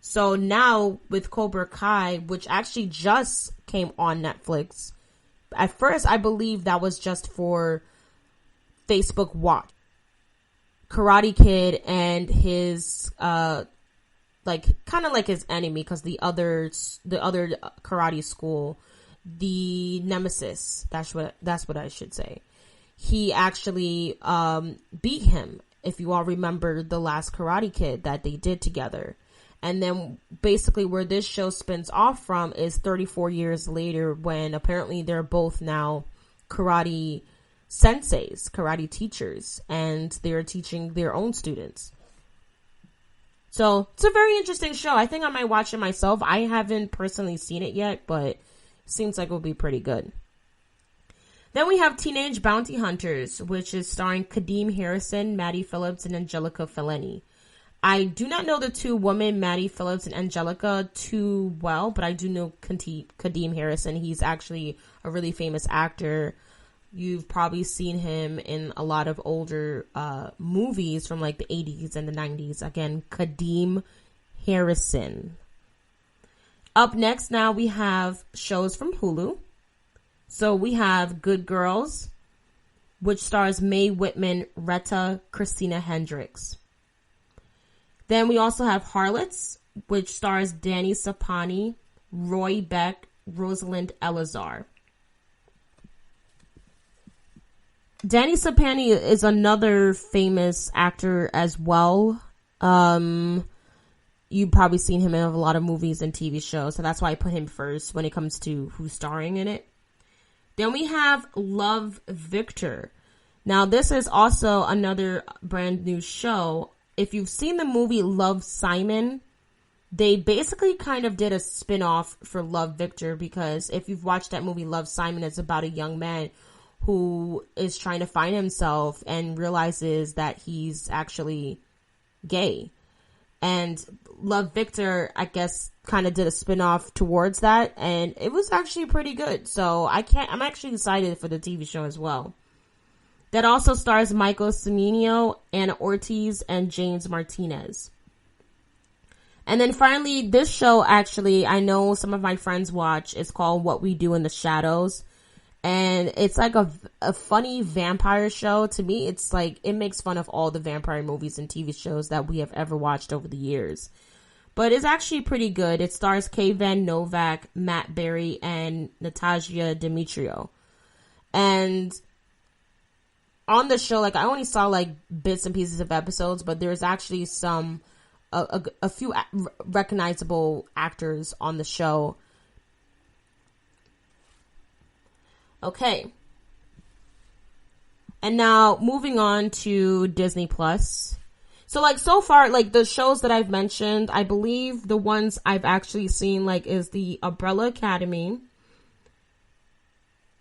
So now with Cobra Kai, which actually just came on Netflix at first I believe that was just for Facebook Watch. Karate Kid and his like kind of like his enemy, because the other karate school, the nemesis, that's what I should say, he actually beat him, if you all remember the last Karate Kid that they did together. And then basically where this show spins off from is 34 years later, when apparently they're both now karate senseis, karate teachers, and they're teaching their own students. So it's a very interesting show. I think I might watch it myself. I haven't personally seen it yet, but it seems like it will be pretty good. Then we have Teenage Bounty Hunters, which is starring Kadeem Harrison, Maddie Phillips, and Angelica Fellini. I do not know the two women, Maddie Phillips and Angelica, too well, but I do know Kadeem Harrison. He's actually a really famous actor. You've probably seen him in a lot of older movies from like the 80s and the 90s. Again, Kadeem Harrison. Up next now we have shows from Hulu. So we have Good Girls, which stars Mae Whitman, Retta, Christina Hendricks. Then we also have Harlots, which stars Danny Sapani, Roy Beck, Rosalind Elazar. Danny Sapani is another famous actor as well. You've probably seen him in a lot of movies and TV shows, so that's why I put him first when it comes to who's starring in it. Then we have Love, Victor. Now, this is also another brand new show. If you've seen the movie Love, Simon, they basically kind of did a spin-off for Love, Victor, because if you've watched that movie Love, Simon, it's about a young man who is trying to find himself and realizes that he's actually gay. And Love, Victor, I guess, kind of did a spin-off towards that, and it was actually pretty good. So I'm actually excited for the TV show as well. That also stars Michael Cimino, Anna Ortiz, and James Martinez. And then finally, this show, actually, I know some of my friends watch. It's called What We Do in the Shadows. And it's like a funny vampire show. To me, it's like, it makes fun of all the vampire movies and TV shows that we have ever watched over the years. But it's actually pretty good. It stars Kayvan Novak, Matt Berry, and Natasha Demetrio. And on the show, like, I only saw like bits and pieces of episodes, but there's actually a few recognizable actors on the show. Okay. And now moving on to Disney Plus. So like so far, like the shows that I've mentioned, I believe the ones I've actually seen like is the Umbrella Academy.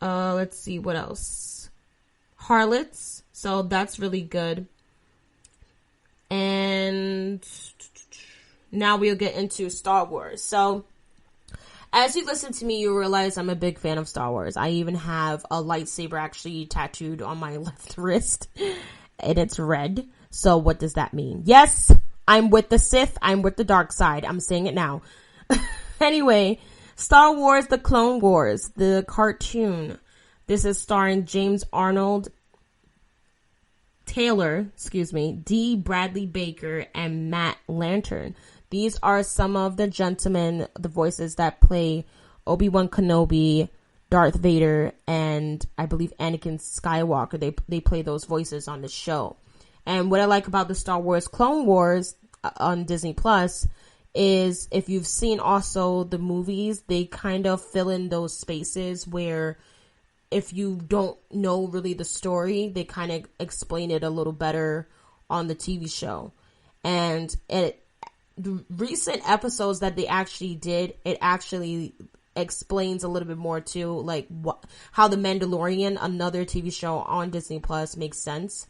Let's see what else. Harlots. So that's really good. And now we'll get into Star Wars. So as you listen to me, you realize I'm a big fan of Star Wars. I even have a lightsaber actually tattooed on my left wrist, and it's red. So what does that mean? Yes, I'm with the Sith. I'm with the dark side. I'm saying it now. Anyway, Star Wars: The Clone Wars, the cartoon. This is starring James Arnold Taylor, D. Bradley Baker, and Matt Lantern. These are some of the gentlemen, the voices that play Obi-Wan Kenobi, Darth Vader, and I believe Anakin Skywalker. They play those voices on the show. And what I like about the Star Wars Clone Wars on Disney Plus is, if you've seen also the movies, they kind of fill in those spaces where if you don't know really the story, they kind of explain it a little better on the TV show. And the recent episodes that they actually did, it actually explains a little bit more too, like how The Mandalorian, another TV show on Disney Plus, makes sense.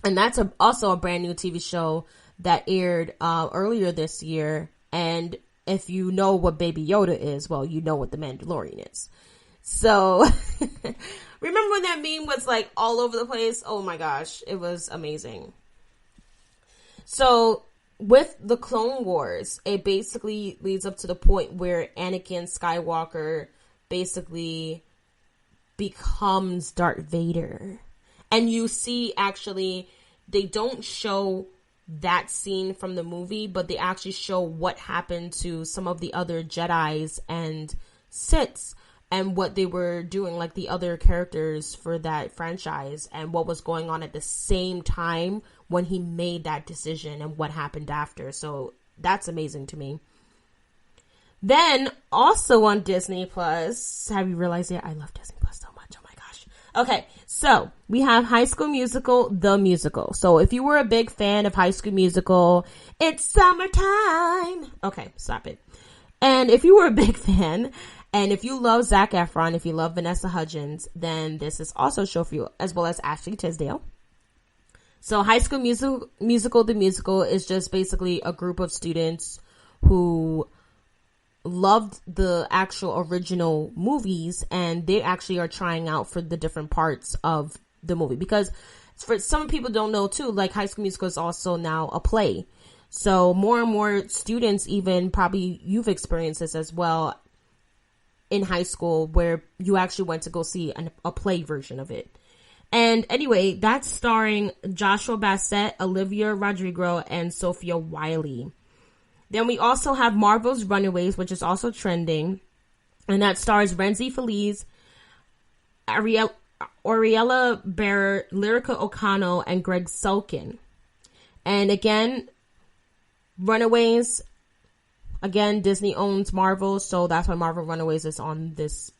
And that's also a brand new TV show that aired earlier this year. And if you know what Baby Yoda is, well, you know what The Mandalorian is. So remember when that meme was like all over the place? Oh my gosh, it was amazing. So with the Clone Wars, it basically leads up to the point where Anakin Skywalker basically becomes Darth Vader. And you see, actually, they don't show that scene from the movie, but they actually show what happened to some of the other Jedis and Siths and what they were doing, like the other characters for that franchise, and what was going on at the same time when he made that decision and what happened after. So that's amazing to me. Then also on Disney Plus, have you realized that I love Disney Plus so much? Oh my gosh. Okay, so we have High School Musical, the musical. So if you were a big fan of High School Musical, it's summertime. Okay, stop it. And if you were a big fan, and if you love Zac Efron, if you love Vanessa Hudgens, then this is also a show for you, as well as Ashley Tisdale. So High School Musical, the musical is just basically a group of students who loved the actual original movies, and they actually are trying out for the different parts of the movie. Because for some people don't know too, like High School Musical is also now a play. So more and more students, even probably you've experienced this as well in high school, where you actually went to go see a play version of it. And anyway, that's starring Joshua Bassett, Olivia Rodrigo, and Sophia Wiley. Then we also have Marvel's Runaways, which is also trending, and that stars Renzi Feliz, Ariella Bearer, Lyrica O'Connell, and Greg Sulkin. And again, Runaways, again, Disney owns Marvel, so that's why Marvel Runaways is on this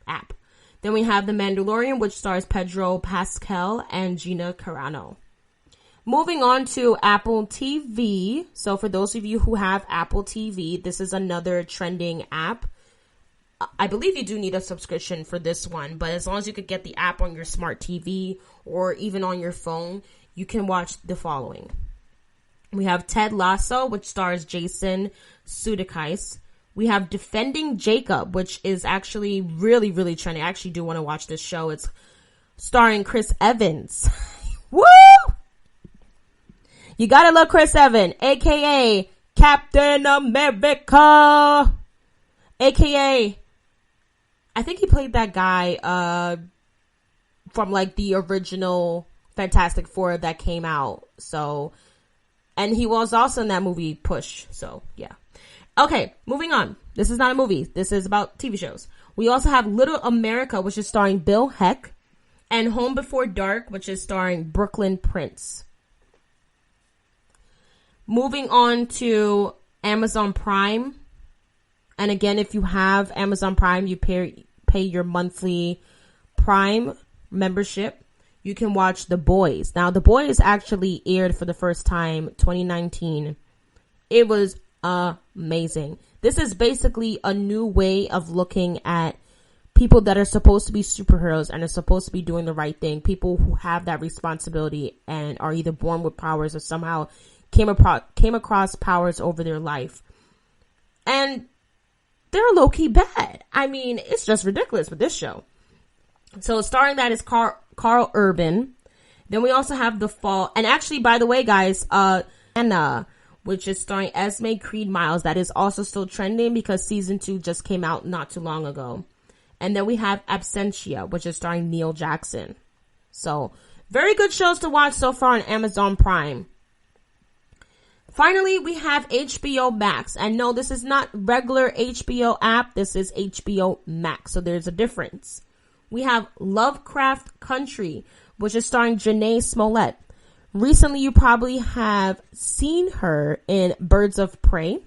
app. Then we have The Mandalorian, which stars Pedro Pascal and Gina Carano. Moving on to Apple TV. So for those of you who have Apple TV, this is another trending app. I believe you do need a subscription for this one, but as long as you could get the app on your smart TV or even on your phone, you can watch the following. We have Ted Lasso, which stars Jason Sudeikis. We have Defending Jacob, which is actually really, really trending. I actually do want to watch this show. It's starring Chris Evans. Woo! You gotta love Chris Evans, aka Captain America, aka I think he played that guy from like the original Fantastic Four that came out. So, and he was also in that movie Push. So yeah. Okay, moving on. This is not a movie. This is about TV shows. We also have Little America, which is starring Bill Heck, and Home Before Dark, which is starring Brooklyn Prince. Moving on to Amazon Prime. And again, if you have Amazon Prime, you pay your monthly Prime membership. You can watch The Boys. Now, The Boys actually aired for the first time 2019. It was amazing. This is basically a new way of looking at people that are supposed to be superheroes and are supposed to be doing the right thing. People who have that responsibility and are either born with powers or somehow came across powers over their life. And they're low-key bad. I mean, it's just ridiculous with this show. So starring that is Carl Urban. Then we also have The Fall. And actually, by the way, guys, Anna, which is starring Esme Creed Miles, that is also still trending because season 2 just came out not too long ago. And then we have Absentia, which is starring Neil Jackson. So very good shows to watch so far on Amazon Prime. Finally, we have HBO Max. And no, this is not regular HBO app. This is HBO Max. So there's a difference. We have Lovecraft Country, which is starring Janae Smollett. Recently, you probably have seen her in Birds of Prey,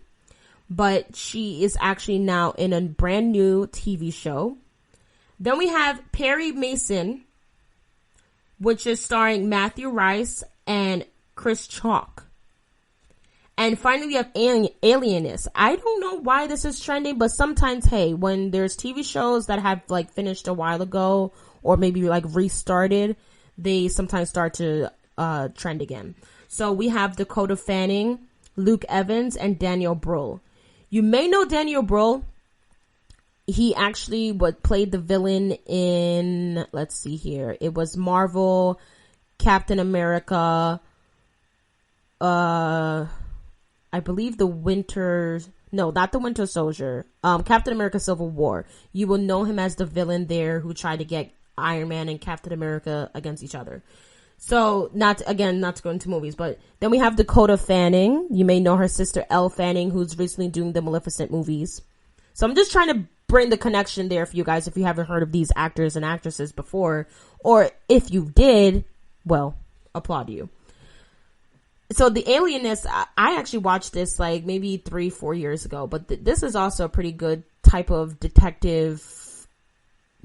but she is actually now in a brand new TV show. Then we have Perry Mason, which is starring Matthew Rice and Chris Chalk. And finally, we have Alienist. I don't know why this is trending, but sometimes, hey, when there's TV shows that have like finished a while ago or maybe like restarted, they sometimes start to trend again. So we have Dakota Fanning, Luke Evans, and Daniel Bruhl. You may know Daniel Bruhl. He actually played the villain in, let's see here. It was Marvel, Captain America, I believe not the Winter Soldier, Captain America Civil War. You will know him as the villain there who tried to get Iron Man and Captain America against each other. So, not to go into movies, but then we have Dakota Fanning. You may know her sister Elle Fanning, who's recently doing the Maleficent movies. So I'm just trying to bring the connection there for you guys if you haven't heard of these actors and actresses before. Or if you did, well, applaud you. So The Alienist, I actually watched this like maybe 3-4 years ago, but this is also a pretty good type of detective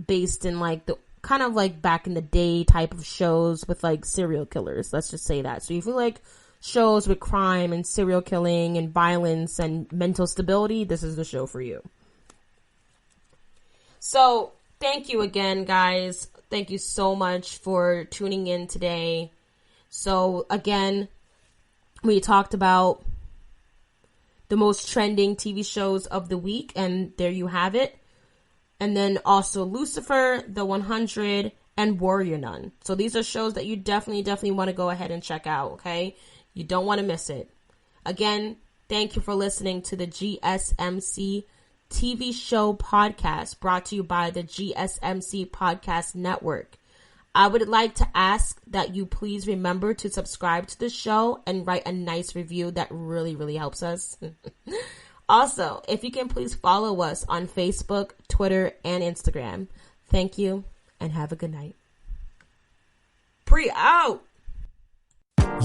based in like the kind of like back in the day type of shows with like serial killers. Let's just say that. So if you like shows with crime and serial killing and violence and mental stability, this is the show for you. So thank you again, guys. Thank you so much for tuning in today. So again, we talked about the most trending TV shows of the week, and there you have it. And then also Lucifer, The 100, and Warrior Nun. So these are shows that you definitely want to go ahead and check out, okay? You don't want to miss it. Again, thank you for listening to the GSMC TV show podcast brought to you by the GSMC Podcast Network. I would like to ask that you please remember to subscribe to the show and write a nice review. That really helps us. Also, if you can please follow us on Facebook, Twitter, and Instagram. Thank you, and have a good night. Out!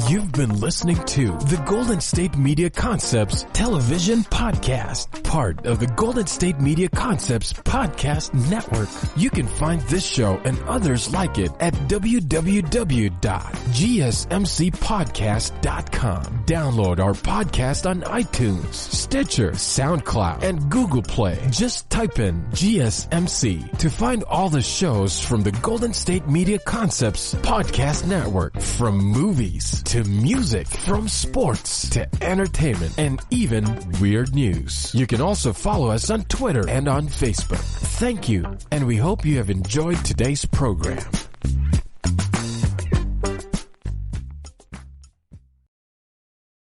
You've been listening to the Golden State Media Concepts Television Podcast, part of the Golden State Media Concepts Podcast Network. You can find this show and others like it at www.gsmcpodcast.com. Download our podcast on iTunes, Stitcher, SoundCloud, and Google Play. Just type in GSMC to find all the shows from the Golden State Media Concepts Podcast Network, from movies to music, from sports to entertainment, and even weird news. You can also follow us on Twitter and on Facebook. Thank you, and we hope you have enjoyed today's program.